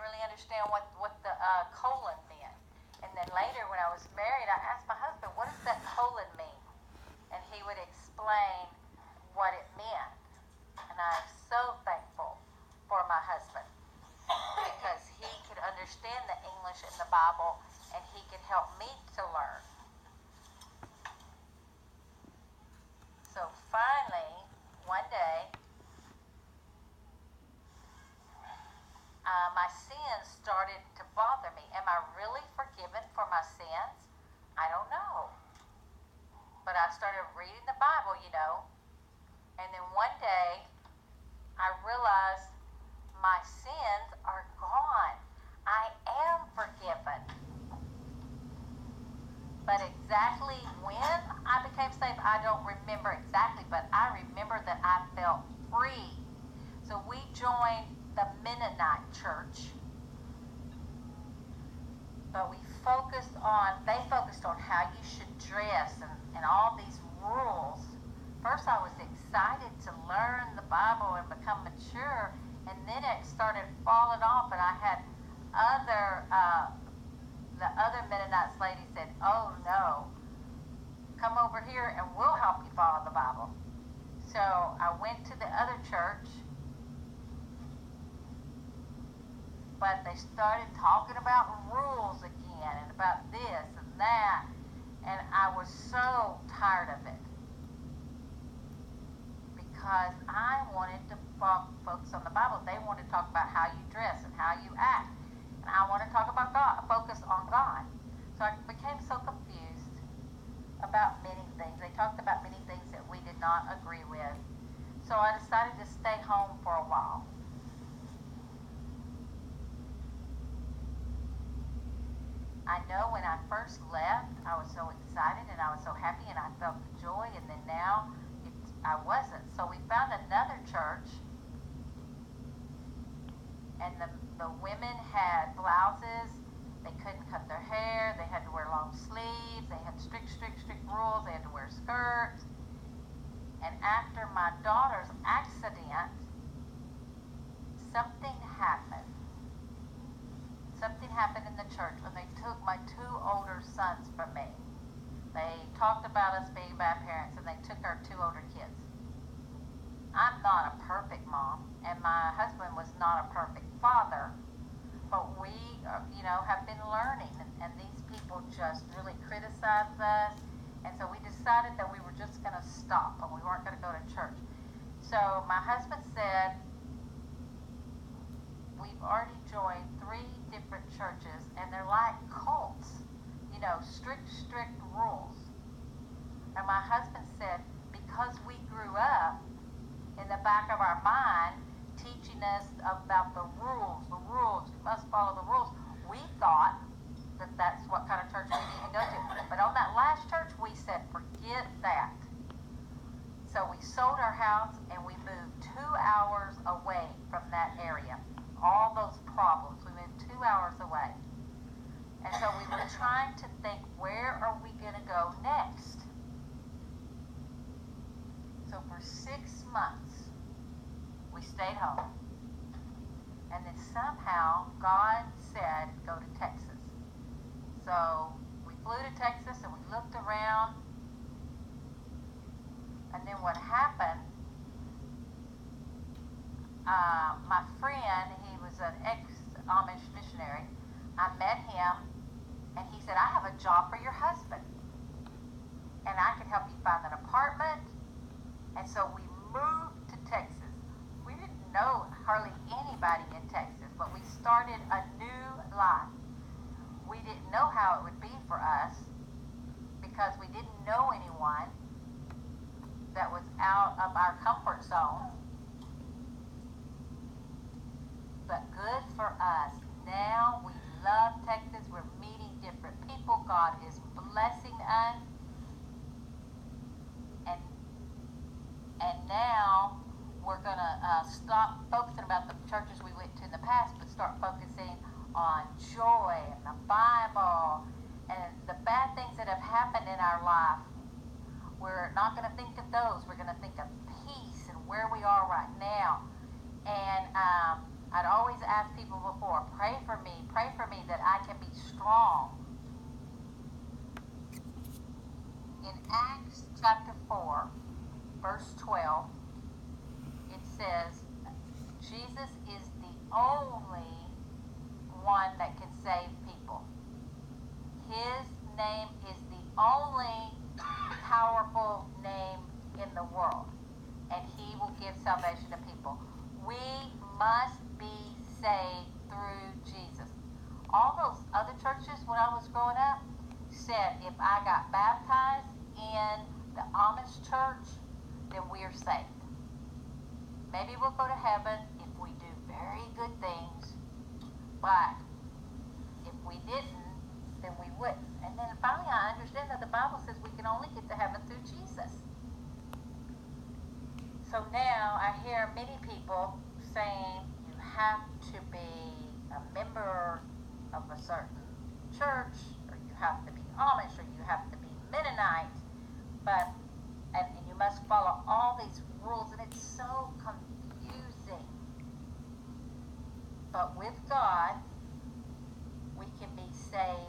really understand what the colon meant. And then later, when I was married, I asked my husband, what does that colon mean? And he would explain what it meant. And I'm so thankful for my husband because he could understand the English in the Bible and he could help me to learn. So finally, one day, my sins started to bother me. Am I really forgiven for my sins? I don't know. But I started reading the Bible, and then one day I realized my sins are gone. I am forgiven. But exactly when I became saved, I don't remember exactly, but I remember that I felt free. So we joined the Mennonite church, but they focused on how you should dress and all these rules. First I was excited to learn the Bible and become mature, and then it started falling off, and I had the other Mennonite lady said, oh no, come over here and we'll help you follow the Bible. So I went to the other church, but they started talking about rules again and about this and that, and I was so tired of it because I wanted to focus on the Bible. They wanted to talk about how you dress and how you act, and I want to talk about God, focus on God. So I became so confused about many things. They talked about many things that we did not agree with. So I decided to stay home for a while. I know when I first left, I was so excited and I was so happy and I felt the joy, and then now I wasn't. So we found another church, and the women had blouses. They couldn't cut their hair. They had to wear long sleeves. They had strict rules. They had to wear skirts. And after my daughter's accident, something happened. Something happened in the church when they took my two older sons from me. They talked about us being bad parents, and they took our two older kids. I'm not a perfect mom, and my husband was not a perfect father, but we, have been learning, and these people just really criticized us, and so we decided that we were just going to stop, and we weren't going to go to church. So my husband said, we've already joined 3 different churches, and they're like cults, strict rules. And my husband said, because we grew up in the back of our mind teaching us about the rules, you must follow the rules, we thought that that's what kind of church we need to go to. But on that last church, we said, forget that. So we sold our house and we moved 2 hours away from that area. All those problems, we moved 2 hours away. And so we were trying to think, where are we going to go next? So for 6 months, we stayed home. And then somehow God said, go to Texas. So we flew to Texas and we looked around. And then what happened, my friend, he was an ex-Amish missionary, I met him, and he said, I have a job for your husband, and I can help you find an apartment. And so we moved to Texas. We didn't know hardly anybody in Texas, but we started a new life. We didn't know how it would be for us because we didn't know anyone that was out of our comfort zone. But good for us. Now we love Texas. We're meeting different people. God is blessing us. And now we're going to stop focusing about the churches we went to in the past, but start focusing on joy and the Bible and the bad things that have happened in our life. We're not going to think of those. We're going to think of peace and where we are right now. And I'd always ask people before, pray for me that I can be strong. In Acts chapter 4, verse 12, it says, Jesus is the only one that can save people. His name is the only powerful name in the world, and he will give salvation to people. We must be saved through Jesus. All those other churches when I was growing up said if I got baptized in the Amish church, then we're saved. Maybe we'll go to heaven if we do very good things, but if we didn't, then we wouldn't. And then finally I understand that the Bible says we can only get to heaven through Jesus. So now I hear many people saying you have to be a member of a certain church, or you have to be Amish, or you have to be Mennonite, and you must follow all these rules, and it's so confusing. But with God, we can be saved